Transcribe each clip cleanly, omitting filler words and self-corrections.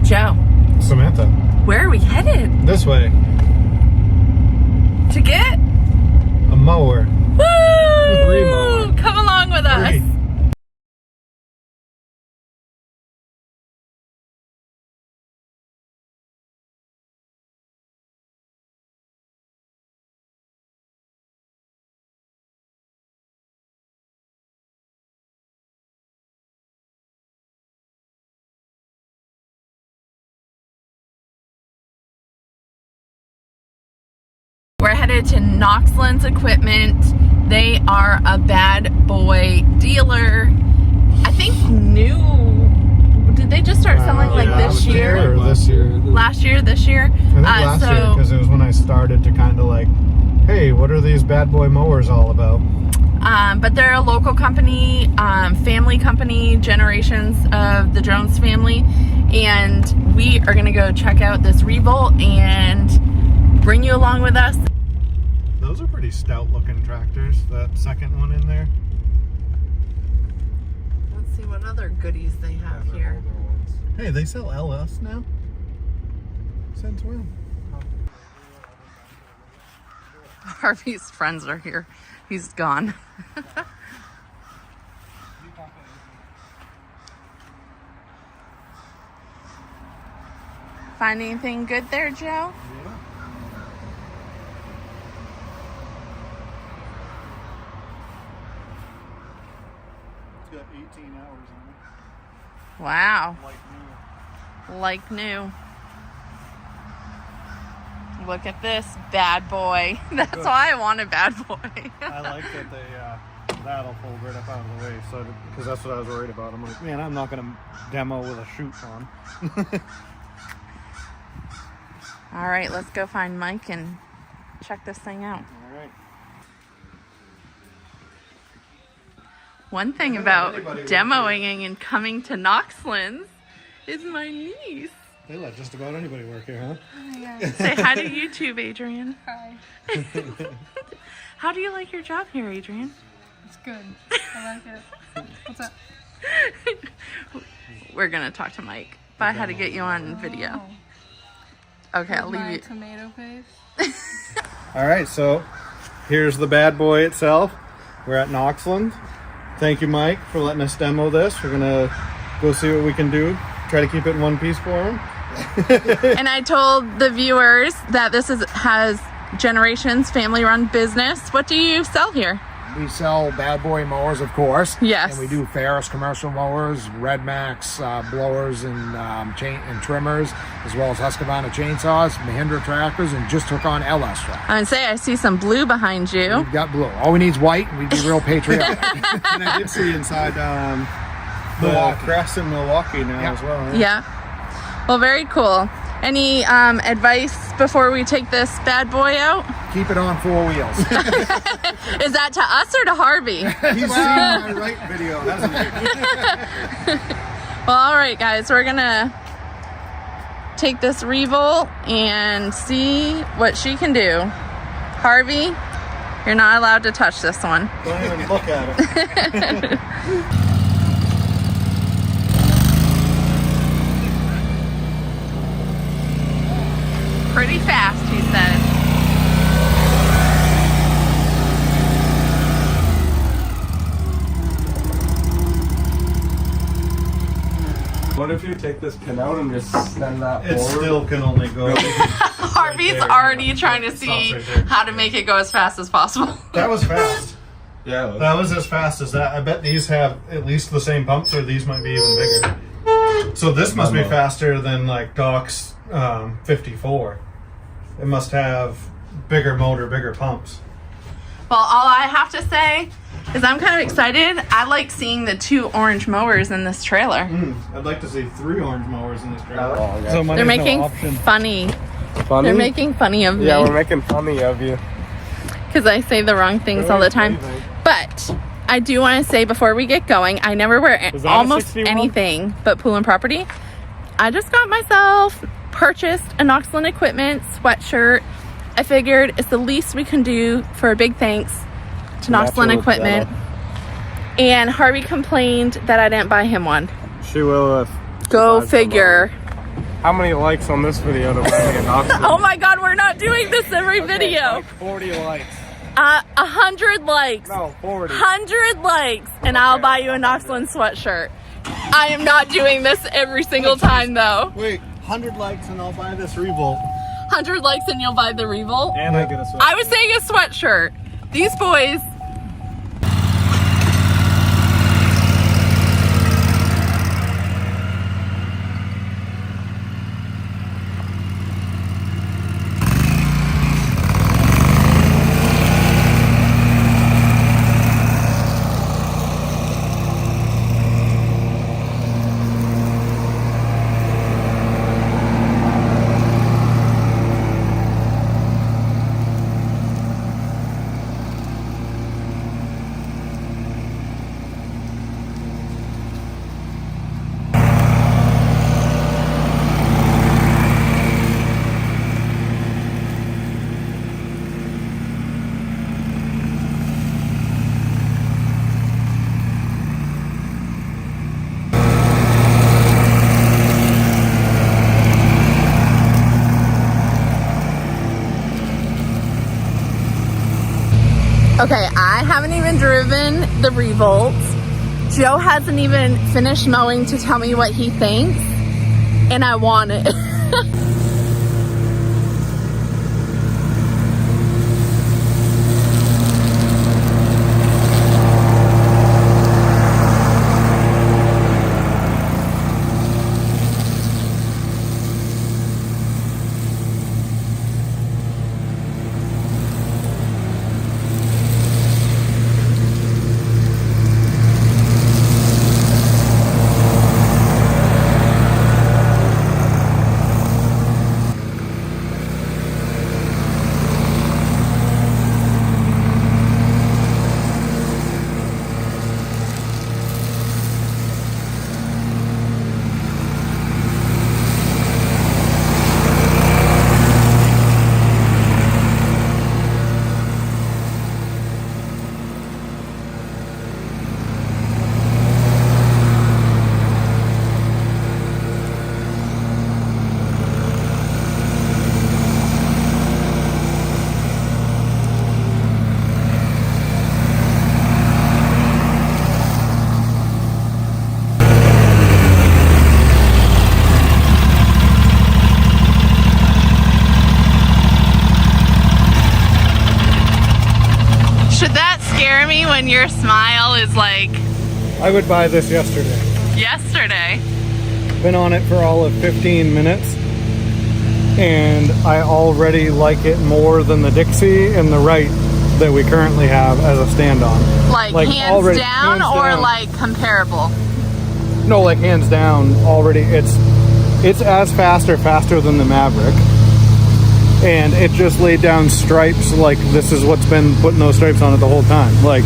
Joe. Samantha. Where are we headed? This way. To get? A mower. Woo! Remower. Come along with us. Free. We're headed to Knoxland's Equipment. They are a Bad Boy dealer. I think new. Did they just start selling like this year? Or this year? Last year, this year? I think last year, because it was when I started to kind of like, hey, what are these Bad Boy mowers all about? But they're a local company, family company, generations of the Jones family. And we are gonna go check out this Revolt and bring you along with us. Those are pretty stout looking tractors, that second one in there. Let's see what other goodies they have here. Hey, they sell LS now? Since when? Harvey's friends are here. He's gone. Find anything good there, Joe? Yeah. It's got 18 hours on it. Wow. Like new. Like new. Look at this bad boy. That's why I want a bad boy. I like that they, that'll fold right up out of the way, so because that's what I was worried about. I'm like, man, I'm not going to demo with a chute on. All right, let's go find Mike and check this thing out. All right. One thing about demoing and coming to Knoxland's is my niece. They let just about anybody work here, huh? Oh, yeah. Say hi to YouTube, Adrian. Hi. How do you like your job here, Adrian? It's good. I like it. What's up? We're gonna talk to Mike, but I had to get you on video. Okay, I'll leave My you. tomato paste. All right, so here's the Bad Boy itself. We're at Knoxland. Thank you, Mike, for letting us demo this. We're gonna go see what we can do. Try to keep it in one piece for him. And I told the viewers that this has generations, family-run business. What do you sell here? We sell Bad Boy mowers, of course. Yes. And we do Ferris commercial mowers, Red Max blowers and trimmers, as well as Husqvarna chainsaws, Mahindra tractors, and just took on LS tractors. I would say I see some blue behind you. We've got blue. All we need is white, and we'd be real patriotic. And I did see inside the crest in Milwaukee now as well. Yeah. Well, very cool. Any advice before we take this bad boy out? Keep it on four wheels. Is that to us or to Harvey? He's seen my right video, hasn't he? Well, all right, guys. We're going to take this Revolt and see what she can do. Harvey, you're not allowed to touch this one. Don't even look at it. Pretty fast, he says. What if you take this pin out and just send that It forward? still can only go. Harvey's there, already trying to see right there. how to make it go as fast as possible. That was fast. Yeah. That was as fast as that. I bet these have at least the same pumps, or these might be even bigger. So this must be faster than like Doc's 54. It must have bigger motor, bigger pumps. Well, all I have to say is I'm kind of excited. I like seeing the 2 orange mowers in this trailer. I'd like to see 3 orange mowers in this trailer. Oh, okay. So They're making funny. Funny? They're making funny of me. Yeah, we're making funny of you. Because I say the wrong things all the time. But I do want to say before we get going, I never wear that a almost 61? anything but Poulin property. I just got myself purchased a Knoxland Equipment sweatshirt. I figured it's the least we can do for a big thanks to Knoxland Equipment. And Harvey complained that I didn't buy him one. She will. Go figure. How many likes on this video to buy me a Knoxville? Oh my god, we're not doing this every video. Like 40 likes. 100 likes. No, 40. 100 likes, and I'll buy you a Knoxville sweatshirt. I am not doing this every single time though. Wait, 100 likes and I'll buy this Revolt. 100 likes and you'll buy the Revolt? And I get a sweatshirt. I was saying a sweatshirt. These boys. Okay, I haven't even driven the Revolt. Joe hasn't even finished mowing to tell me what he thinks, and I want it. When your smile is like I would buy this yesterday. yesterday. Been on it for all of 15 minutes, and I already like it more than the Dixie and the Wright that we currently have as a stand-on. Like hands already, down hands or down. like comparable? No, like hands down already. It's as fast or faster than the Maverick, and it just laid down stripes. Like this is what's been putting those stripes on it the whole time. Like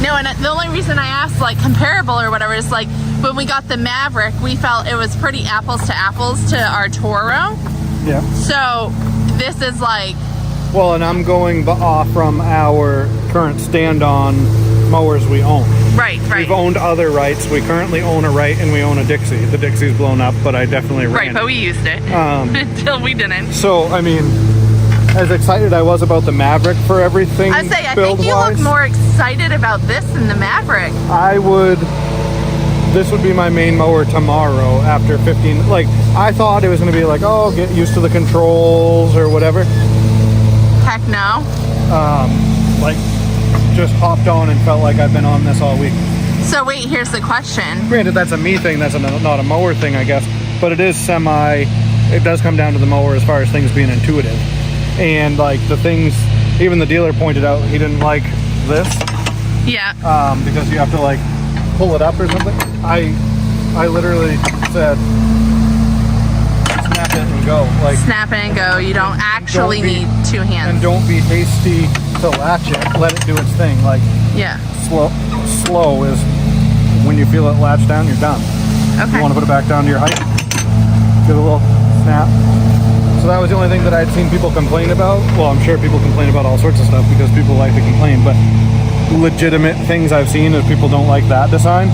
No, and the only reason I asked like comparable or whatever is like when we got the Maverick, we felt it was pretty apples to apples to our Toro. yeah. So this is like, Well, and I'm going off from our current stand-on mowers we own. right. We've owned other Wrights. We currently own a Wright and we own a Dixie. The Dixie's blown up, but I definitely ran Right, it. but we used it until we didn't. So, I mean, as excited I was about the Maverick for everything I say, I think you look more excited about this than the Maverick. This would be my main mower tomorrow after 15. Like, I thought it was going to be like, oh, get used to the controls or whatever. Heck no. Like, just hopped on and felt like I've been on this all week. So wait, here's the question. Granted, that's a me thing, that's not a mower thing, I guess, but it is it does come down to the mower as far as things being intuitive. And like the things, even the dealer pointed out he didn't like this, Yeah. because you have to like pull it up or something. I literally said, snap it and go. Like, Snap it and go. You don't actually need two hands. and don't be hasty to latch it. Let it do its thing. Like, Yeah. slow is when you feel it latch down, you're done. Okay. You want to put it back down to your height, give it a little snap. So that was the only thing that I'd seen people complain about. Well, I'm sure people complain about all sorts of stuff because people like to complain, but legitimate things I've seen is people don't like that design,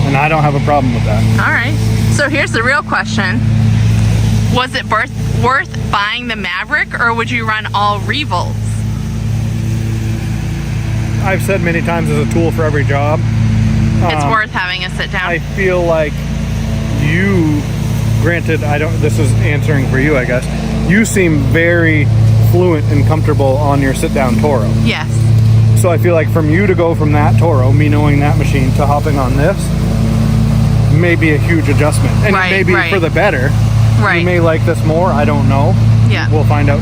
and I don't have a problem with that. All right. So here's the real question. Was it worth buying the Maverick, or would you run all Revolts? I've said many times as a tool for every job. It's worth having a sit down. I feel like you, granted, this is answering for you, I guess. You seem very fluent and comfortable on your sit down Toro. Yes. So I feel like from you to go from that Toro, me knowing that machine, to hopping on this, may be a huge adjustment. And it may be for the better. Right. You may like this more, I don't know. Yeah. We'll find out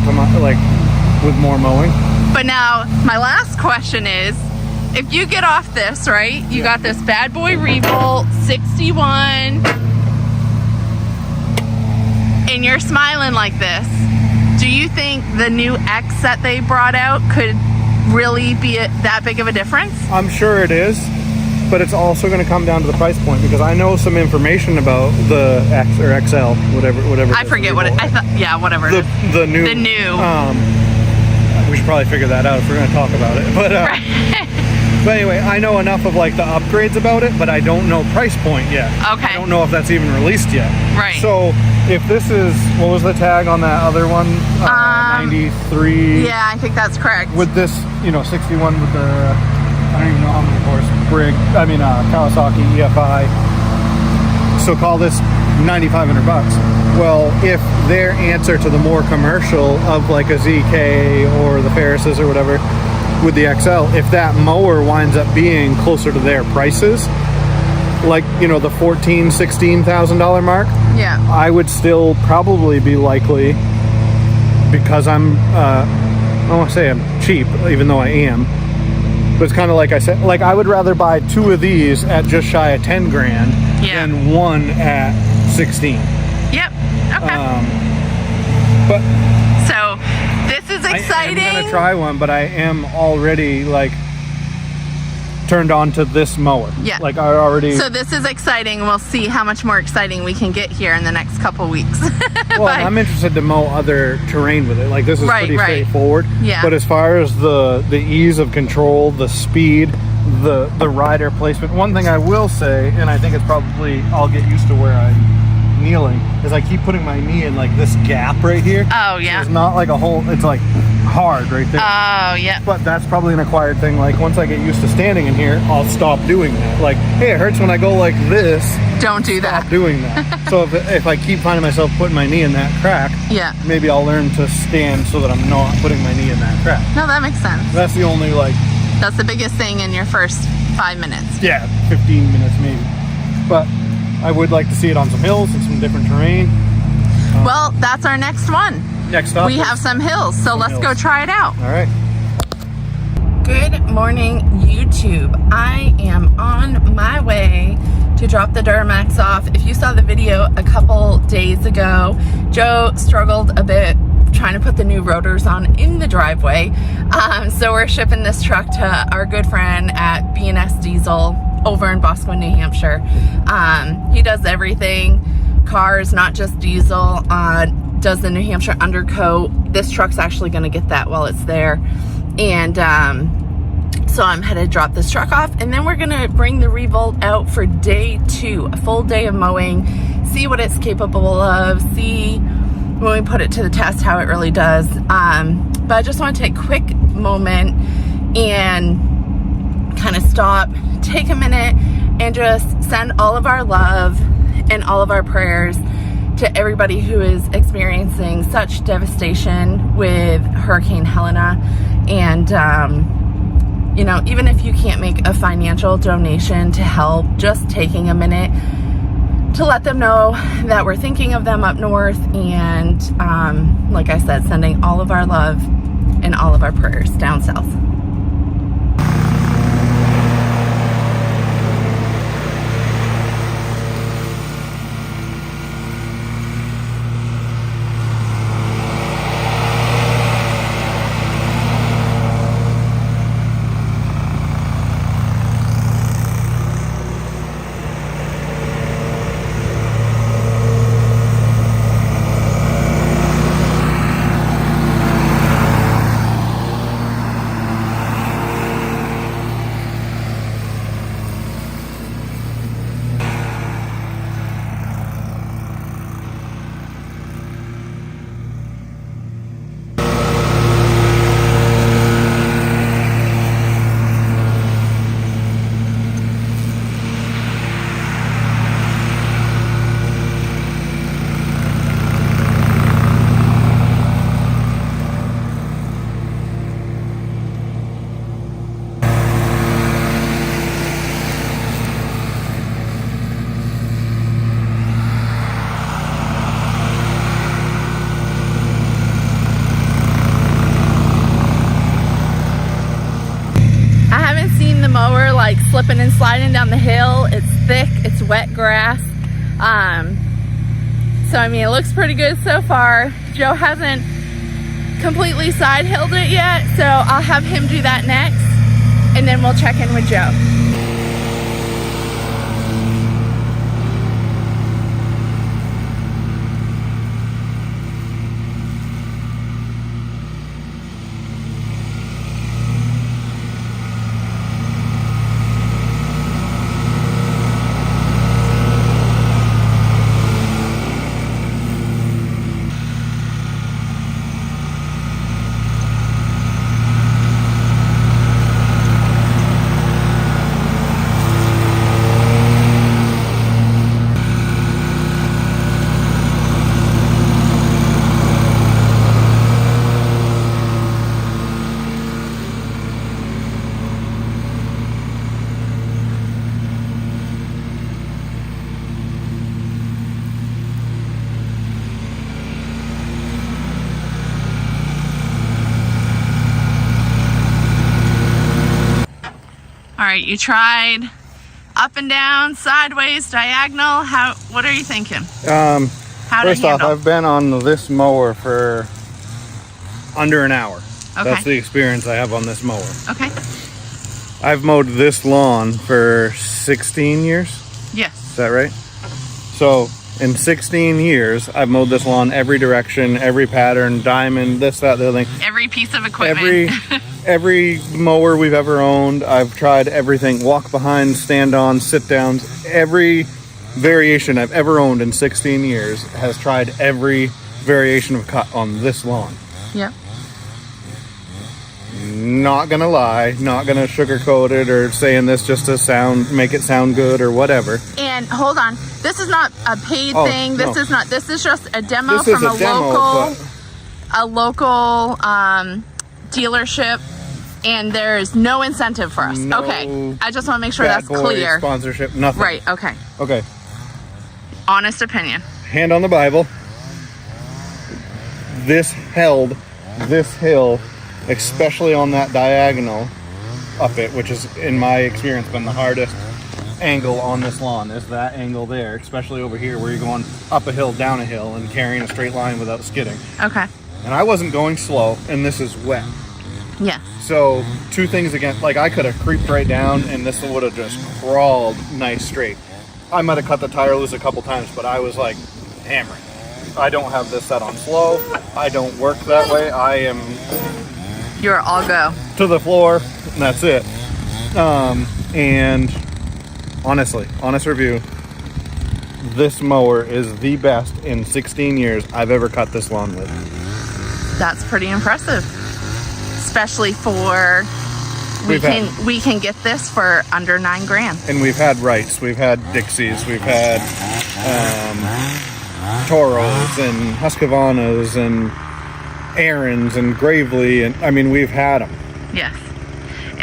with more mowing. But now, my last question is, if you get off this, right? You got this Bad Boy Revolt 61, and you're smiling like this. Do you think the new X that they brought out could really be that big of a difference? I'm sure it is, but it's also going to come down to the price point, because I know some information about the X or XL, whatever. I forget what I thought. Yeah, whatever. The new. We should probably figure that out if we're going to talk about it. But but anyway, I know enough of like the upgrades about it, but I don't know price point yet. Okay. I don't know if that's even released yet. Right. So if this is, what was the tag on that other one? 93. Yeah, I think that's correct. With this, 61 with the, I don't even know how many horse Kawasaki EFI. So call this $9,500 bucks. Well, if their answer to the more commercial of like a ZK or the Ferrises or whatever with the XL, if that mower winds up being closer to their prices, like the $14,000-$16,000 mark, yeah, I would still probably be likely, because I'm I don't want to say I'm cheap, even though I am, but it's kind of like I said, like I would rather buy 2 of these at just shy of 10 grand than 1 at 16. Yep. Okay. But so this is exciting. I'm gonna try one, but I am already like turned on to this mower. Yeah. Like I already. So this is exciting. We'll see how much more exciting we can get here in the next couple weeks. Well, I'm interested to mow other terrain with it. Like this is pretty straightforward. Yeah. But as far as the ease of control, the speed, the rider placement, one thing I will say, and I think it's probably, I'll get used to where I'm kneeling, is I keep putting my knee in like this gap right here. Oh yeah. It's not like a hole, it's like hard right there. Oh yeah. But that's probably an acquired thing. Like once I get used to standing in here, I'll stop doing that. Like, hey, it hurts when I go like this. Don't do that. Stop doing that. So if I keep finding myself putting my knee in that crack, yeah, maybe I'll learn to stand so that I'm not putting my knee in that crack. No, that makes sense. That's the only that's the biggest thing in your first 5 minutes. Yeah, 15 minutes maybe. But I would like to see it on some hills and some different terrain. Well, that's our next one. Next up, we have some hills, so let's go try it out. All right. Good morning, YouTube. I am on my way to drop the Duramax off. If you saw the video a couple days ago, Joe struggled a bit trying to put the new rotors on in the driveway. So we're shipping this truck to our good friend at B&S Diesel over in Boscawen, New Hampshire. He does everything, cars, not just diesel, does the New Hampshire undercoat. This truck's actually gonna get that while it's there. And so I'm headed to drop this truck off, and then we're gonna bring the Revolt out for day 2, a full day of mowing, see what it's capable of, see when we put it to the test how it really does. But I just want to take a quick moment and kind of stop, take a minute, and just send all of our love and all of our prayers to everybody who is experiencing such devastation with Hurricane Helena. And even if you can't make a financial donation to help, just taking a minute to let them know that we're thinking of them up north, and like I said, sending all of our love and all of our prayers down south. slipping and sliding down the hill. It's thick, it's wet grass. So I mean, it looks pretty good so far. Joe hasn't completely side hilled it yet, so I'll have him do that next, and then we'll check in with Joe. All right, you tried up and down, sideways, diagonal. What are you thinking? How to First off, handle? I've been on this mower for under an hour. Okay. That's the experience I have on this mower. Okay. I've mowed this lawn for 16 years. Yes. Is that right? So in 16 years, I've mowed this lawn every direction, every pattern, diamond, this, that, the other thing. Every piece of equipment. Every mower we've ever owned, I've tried everything. Walk behind, stand on, sit downs. Every variation I've ever owned in 16 years has tried every variation of cut on this lawn. Yep. Not gonna lie, not gonna sugarcoat it or saying this just to make it sound good or whatever. And hold on, this is not a paid thing. This no. is not. This is just a demo This is from a demo, a local dealership, and there is no incentive for us. No Okay, I just want to make sure Bad that's Boy clear. Sponsorship, nothing. Right. Okay. Okay. Honest opinion. Hand on the Bible. This held this hill, especially on that diagonal up it, which is in my experience been the hardest angle on this lawn, is that angle there, especially over here where you're going up a hill, down a hill, and carrying a straight line without skidding. Okay. And I wasn't going slow, and this is wet. Yeah. So two things against, like I could have creeped right down and this would have just crawled nice straight. I might have cut the tire loose a couple times, but I was like hammering. I don't have this set on slow. I don't work that way. I am You're all go. to the floor, and that's it. And honestly, honest review, this mower is the best in 16 years I've ever cut this lawn with. That's pretty impressive, especially for we can get this for under $9 grand. And we've had Wrights, we've had Dixies, we've had Toros and Husqvarnas and Aaron's and Gravely, and I mean we've had them. Yes.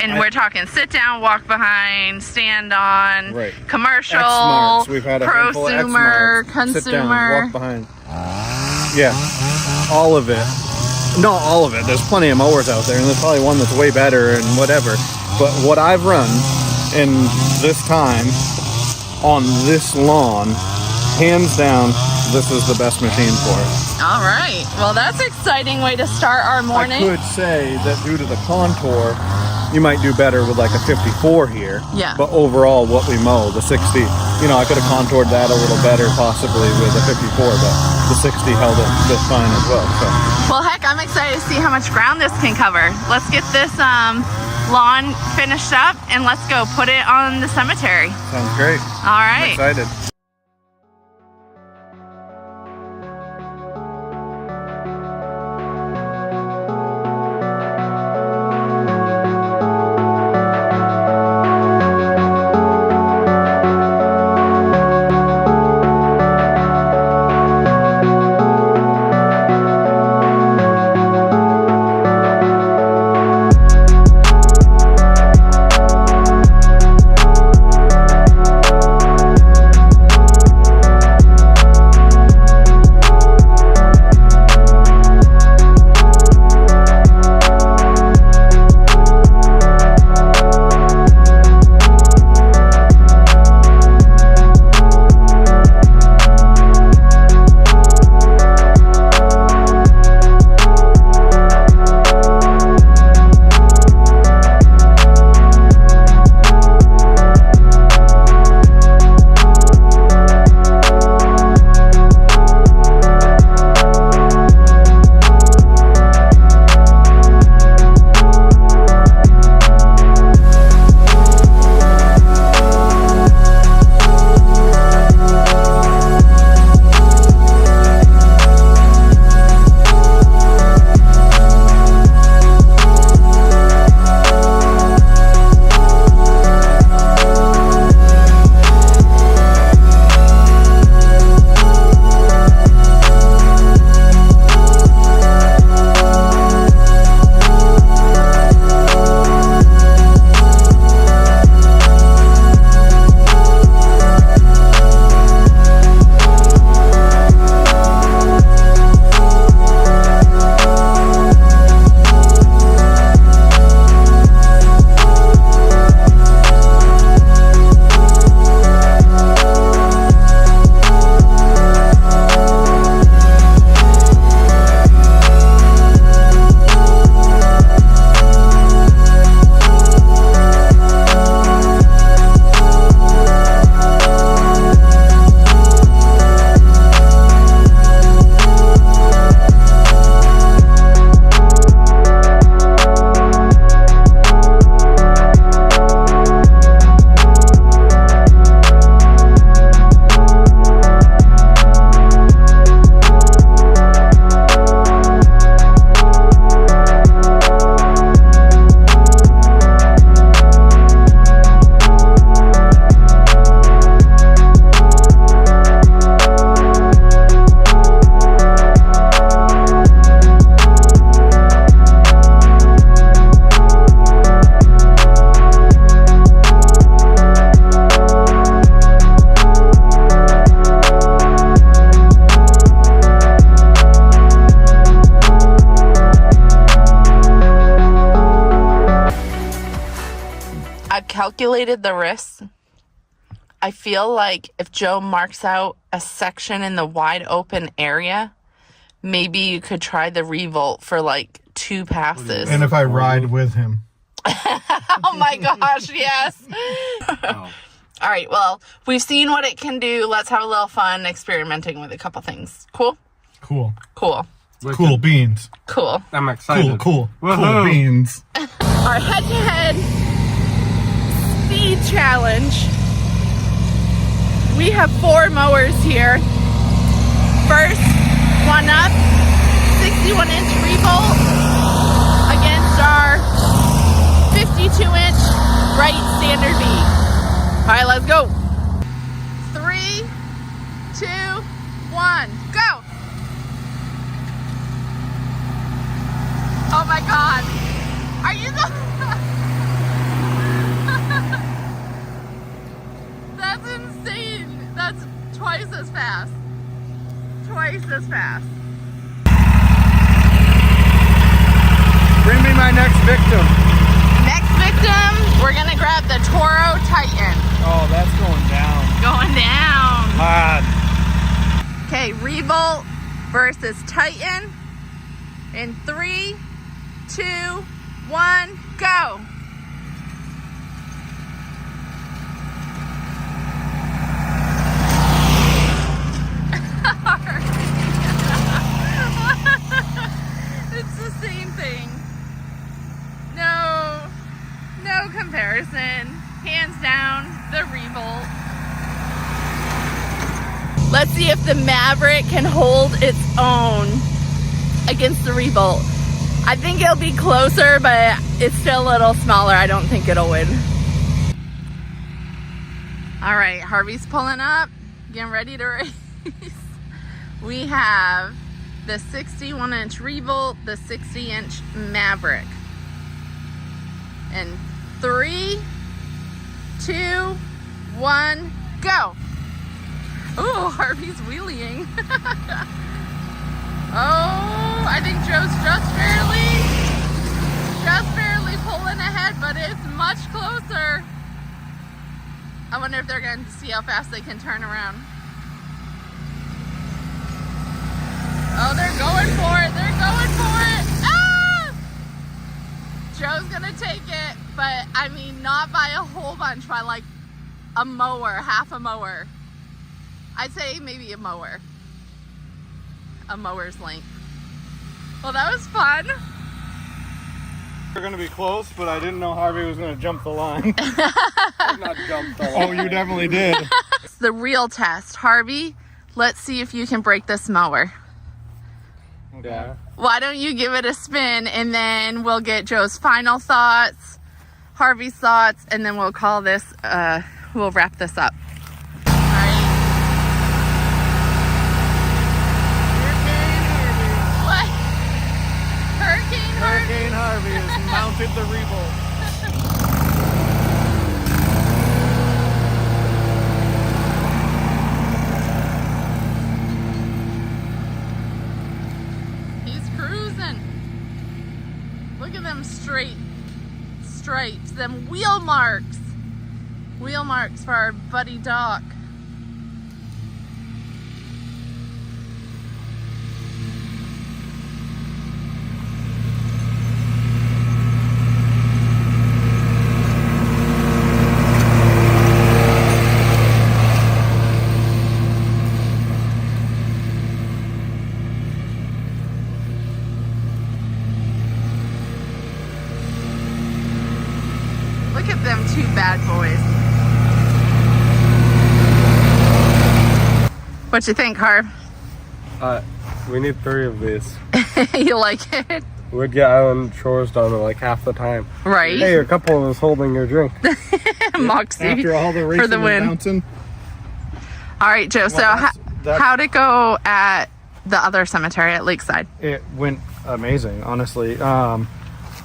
And we're talking sit down, walk behind, stand on, Right. commercial, X-Marks. We've had a handful of prosumer, X-Marks. Sit down, consumer. walk behind. Yeah, all of it. Not all of it. There's plenty of mowers out there, and there's probably one that's way better and whatever. But what I've run in this time on this lawn, hands down, this is the best machine for it. All right. Well, that's an exciting way to start our morning. I could say that due to the contour, you might do better with like a 54 here. Yeah. But overall, what we mow, the 60, you know, I could have contoured that a little better possibly with a 54, but the 60 held it just fine as well. So. Well, heck, I'm excited to see how much ground this can cover. Let's get this lawn finished up, and let's go put it on the cemetery. Sounds great. All right. I'm excited. calculated the risks. I feel like if Joe marks out a section in the wide open area, maybe you could try the Revolt for like 2 passes. And if I ride with him. Oh my gosh, yes. Oh. All right, well, we've seen what it can do. Let's have a little fun experimenting with a couple things. Cool? Cool. Cool. Cool beans. Cool. I'm excited. Cool Woohoo. beans. Our head-to-head speed challenge. We have 4 mowers here. First one up, 61-inch Revolt against our 52-inch Right Standard B. All right, let's go. 3, 2, 1, go. Oh my God. Are you the... That's insane. That's twice as fast. Twice as fast. Bring me my next victim. Next victim, we're gonna grab the Toro Titan. Oh, that's going down. Going down. Hard. Okay, Revolt versus Titan. In 3, 2, 1, go. It's the same thing. No comparison. Hands down, the Revolt. Let's see if the Maverick can hold its own against the Revolt. I think it'll be closer, but it's still a little smaller. I don't think it'll win. All right, Harvey's pulling up, getting ready to race. We have the 61-inch Revolt, the 60-inch Maverick. And 3, 2, 1, go. Ooh, Harvey's wheeling. Oh, I think Joe's just barely pulling ahead, but it's much closer. I wonder if they're going to see how fast they can turn around. Oh, they're going for it. They're going for it. Ah! Joe's going to take it, but I mean, not by a whole bunch, by like a mower, half a mower. I'd say maybe a mower. A mower's length. Well, that was fun. We're going to be close, but I didn't know Harvey was going to jump the line. Not jump the line. Oh, you definitely did. It's the real test. Harvey, let's see if you can break this mower. Yeah. Why don't you give it a spin, and then we'll get Joe's final thoughts, Harvey's thoughts, and then we'll call this, we'll wrap this up. All right. What? Hurricane Harvey? Hurricane Harvey has mounted the Revolt. Look at them straight stripes, them wheel marks. Wheel marks for our buddy Doc. Look at them 2 bad boys. What you think, Harv? We need 3 of these. You like it? We'd get our own chores done in like half the time. Right? Hey, a couple of us holding your drink. Moxie After all the racing for the win. and bouncing. All right, Joe. So that's- how'd it go at the other cemetery at Lakeside? It went amazing, honestly. I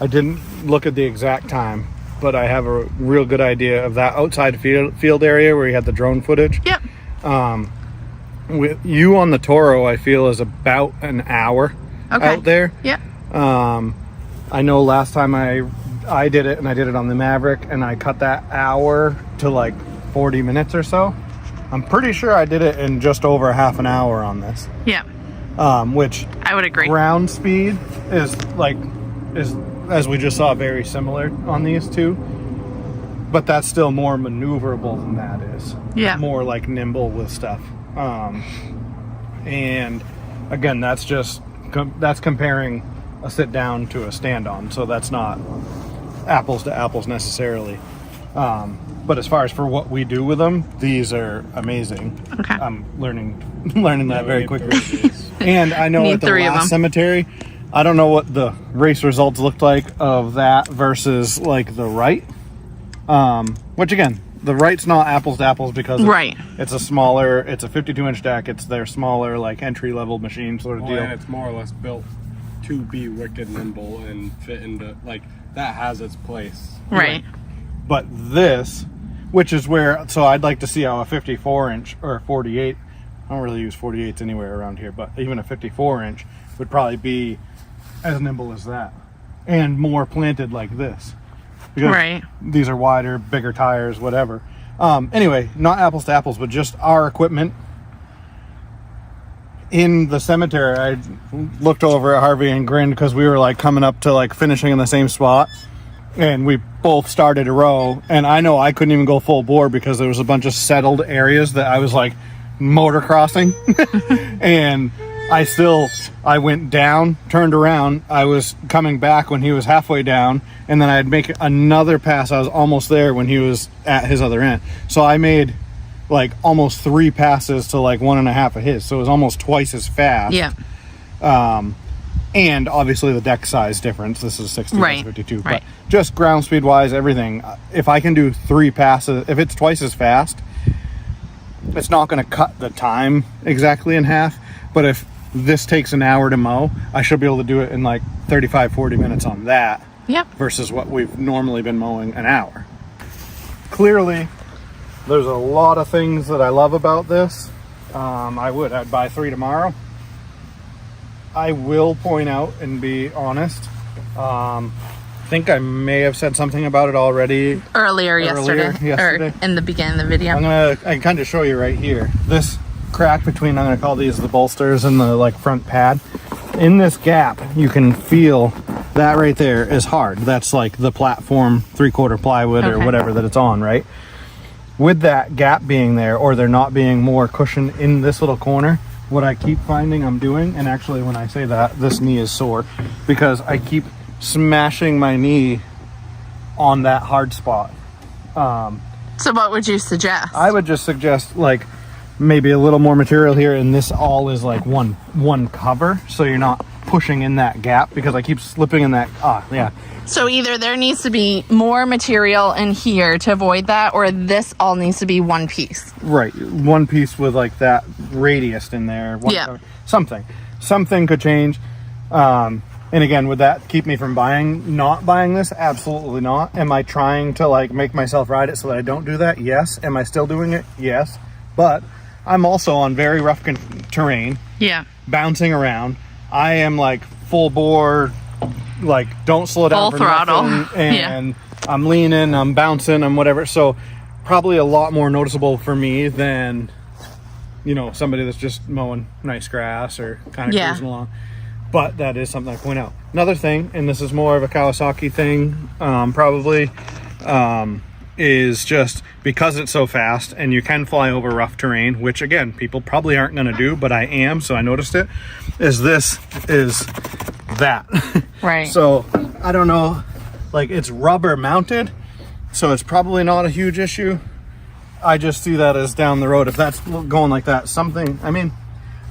didn't look at the exact time, but I have a real good idea of that outside field area where you had the drone footage. Yep. With you on the Toro, I feel is about an hour Okay. out there. Yep. I know last time I I did it, and I did it on the Maverick, and I cut that hour to like 40 minutes or so. I'm pretty sure I did it in just over half an hour on this. Yeah. Which I would agree. Ground speed is as we just saw, very similar on these two, but that's still more maneuverable than that is. Yeah. More like nimble with stuff. And again, that's comparing a sit down to a stand on, so that's not apples to apples necessarily. But as far as for what we do with them, these are amazing. Okay. I'm learning that very quickly. And I know at the last cemetery, I don't know what the race results looked like of that versus like the right. Which again, the right's not apples to apples because it's a 52-inch deck. It's their smaller, like entry-level machine sort of deal. And it's more or less built to be wicked nimble and fit into, like, that has its place. Right. But this, which is where, so I'd like to see how a 54-inch or a 48, I don't really use 48s anywhere around here, but even a 54-inch would probably be as nimble as that. And more planted like this. Because these are wider, bigger tires, whatever. Anyway, not apples to apples, but just our equipment. In the cemetery, I looked over at Harvey and grinned because we were like coming up to like finishing in the same spot. And we both started a row. And I know I couldn't even go full bore because there was a bunch of settled areas that I was like motocrossing. And I went down, turned around. I was coming back when he was halfway down, and then I'd make another pass. I was almost there when he was at his other end. So I made like almost 3 passes to like 1.5 of his. So it was almost twice as fast. Yeah. And obviously the deck size difference. This is 60, 52. Right. But just ground speed wise, everything. If I can do 3 passes, if it's twice as fast, it's not going to cut the time exactly in half. But if this takes an hour to mow, I should be able to do it in like 35-40 minutes on that. Yep. Versus what we've normally been mowing an hour. Clearly, there's a lot of things that I love about this. I'd buy 3 tomorrow. I will point out and be honest. I think I may have said something about it already. Earlier yesterday. Or in the beginning of the video. I can kind of show you right here. This crack between, I'm going to call these the bolsters and the like front pad. In this gap, you can feel that right there is hard. That's like the platform 3/4 plywood or whatever that it's on, right? With that gap being there, or there not being more cushion in this little corner, what I keep finding I'm doing, and actually when I say that, this knee is sore because I keep smashing my knee on that hard spot. So what would you suggest? I would just suggest like maybe a little more material here, and this all is like one cover, so you're not pushing in that gap because I keep slipping in that. So either there needs to be more material in here to avoid that, or this all needs to be one piece. Right, one piece with like that radius in there. Something could change. And again, would that keep me from not buying this? Absolutely not. Am I trying to like make myself ride it so that I don't do that? Yes. Am I still doing it? Yes. But I'm also on very rough terrain. Yeah. Bouncing around. I am like full bore, like don't slow down full for throttle. Nothing, and I'm leaning, I'm bouncing, I'm whatever. So probably a lot more noticeable for me than, somebody that's just mowing nice grass or kind of cruising along. But that is something I point out. Another thing, and this is more of a Kawasaki thing, probably, is just because it's so fast and you can fly over rough terrain, which again, people probably aren't going to do, but I am, so I noticed it, is that. Right. So I don't know, like it's rubber mounted, so it's probably not a huge issue. I just see that as down the road, if that's going like that,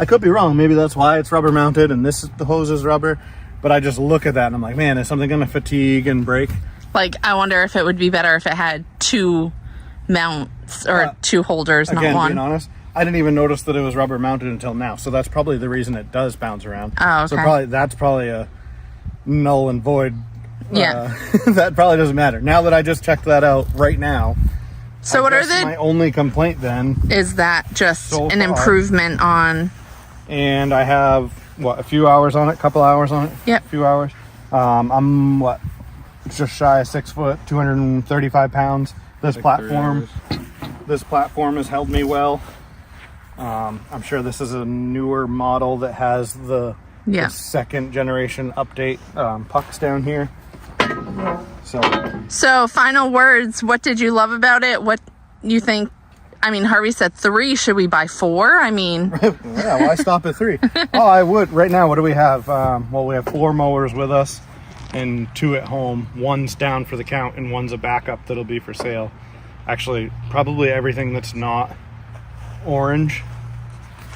I could be wrong. Maybe that's why it's rubber mounted and the hose is rubber, but I just look at that and I'm like, man, is something going to fatigue and break? Like, I wonder if it would be better if it had 2 mounts or 2 holders, not one. Being honest, I didn't even notice that it was rubber mounted until now. So that's probably the reason it does bounce around. Oh, okay. So that's probably a null and void. Yeah. That probably doesn't matter. Now that I just checked that out right now. So what are my only complaint then? Is that just an improvement on? And I have, a few hours on it, couple hours on it? Yep. A few hours. I'm, It's just shy of 6 foot, 235 pounds. This platform has held me well. I'm sure this is a newer model that has the second generation update pucks down here. So final words, what did you love about it? What you think? I mean, Harvey said 3. Should we buy 4? I mean, yeah, why stop at 3? Oh, I would. Right now, what do we have? Well, we have 4 mowers with us and 2 at home. One's down for the count and one's a backup that'll be for sale. Actually, probably everything that's not orange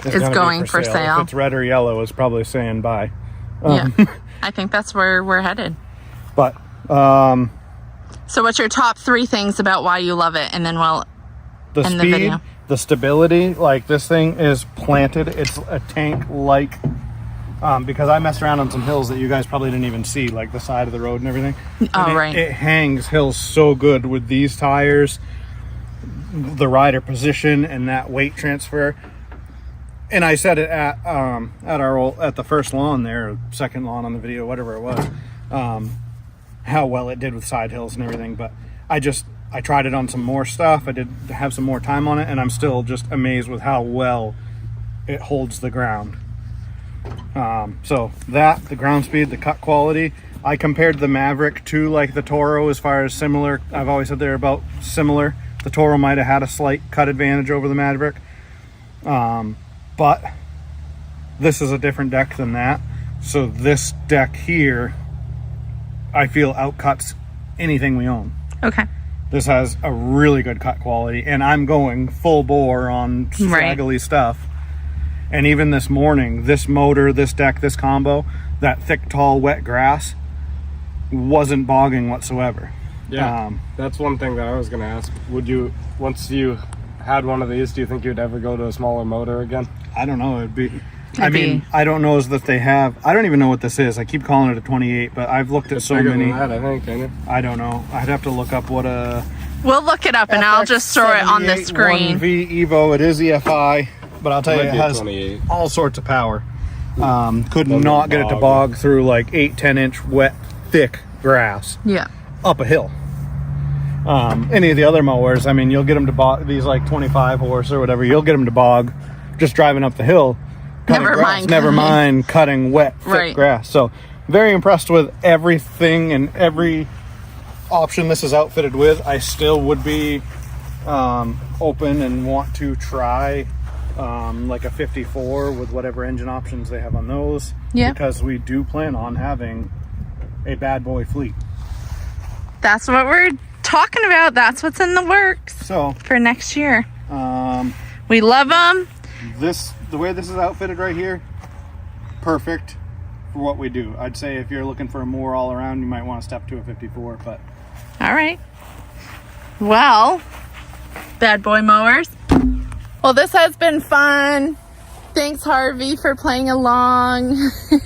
is going for sale. If it's red or yellow, it's probably saying bye. Yeah, I think that's where we're headed. But so what's your top 3 things about why you love it? And then we'll the end speed, the video. The stability, like this thing is planted. It's a tank like, because I messed around on some hills that you guys probably didn't even see, like the side of the road and everything. Oh, right. It hangs hills so good with these tires, the rider position and that weight transfer. And I said it at the first lawn there, second lawn on the video, whatever it was, how well it did with side hills and everything. But I tried it on some more stuff. I did have some more time on it, and I'm still just amazed with how well it holds the ground. So that, the ground speed, the cut quality, I compared the Maverick to like the Toro as far as similar. I've always said they're about similar. The Toro might have had a slight cut advantage over the Maverick. But this is a different deck than that. So this deck here, I feel outcuts anything we own. Okay. This has a really good cut quality, and I'm going full bore on straggly stuff. And even this morning, this motor, this deck, this combo, that thick, tall, wet grass wasn't bogging whatsoever. Yeah, that's one thing that I was going to ask. Would you, once you had one of these, do you think you'd ever go to a smaller motor again? I don't know. I mean, I don't know that they have. I don't even know what this is. I keep calling it a 28, but I've looked at so many. That, I think, ain't it? I don't know. I'd have to look up what a. We'll look it up, and I'll just throw it on the screen. 1V Evo. It is EFI, but I'll tell you, it has 28. all sorts of power. Could not get it to bog through like 8-10 inch wet, thick grass. Yeah. Up a hill. Any of the other mowers, I mean, you'll get them to bog. These like 25 horse or whatever. You'll get them to bog just driving up the hill. Never mind cutting wet, thick grass. So very impressed with everything and every option this is outfitted with. I still would be open and want to try like a 54 with whatever engine options they have on those. Yeah. Because we do plan on having a Bad Boy fleet. That's what we're talking about. That's what's in the works. So for next year. We love them. The way this is outfitted right here, perfect for what we do. I'd say if you're looking for a more all around, you might want to step to a 54, but. All right. Well, Bad Boy Mowers. Well, this has been fun. Thanks, Harvey, for playing along,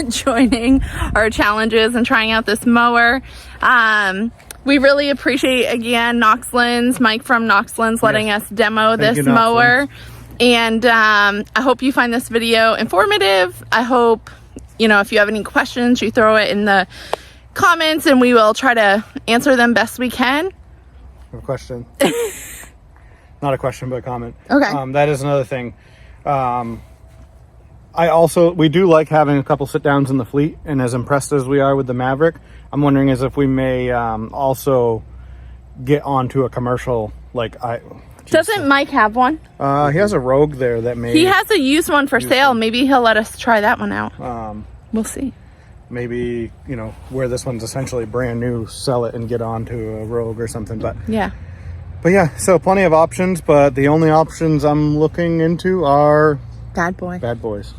joining our challenges and trying out this mower. We really appreciate, again, Noxlands, Mike from Noxlands, letting us demo this mower. And I hope you find this video informative. I hope, if you have any questions, you throw it in the comments and we will try to answer them best we can. I have a question. Not a question, but a comment. Okay. That is another thing. We do like having a couple sit downs in the fleet, and as impressed as we are with the Maverick, I'm wondering if we may also get onto a commercial Doesn't Mike have one? He has a Rogue there that may. He has a used one for sale. Maybe he'll let us try that one out. We'll see. Maybe, where this one's essentially brand new, sell it and get onto a Rogue or something. But yeah, so plenty of options, but the only options I'm looking into are Bad Boys.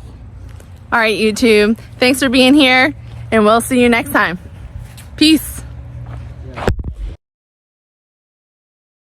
All right, YouTube. Thanks for being here, and we'll see you next time. Peace.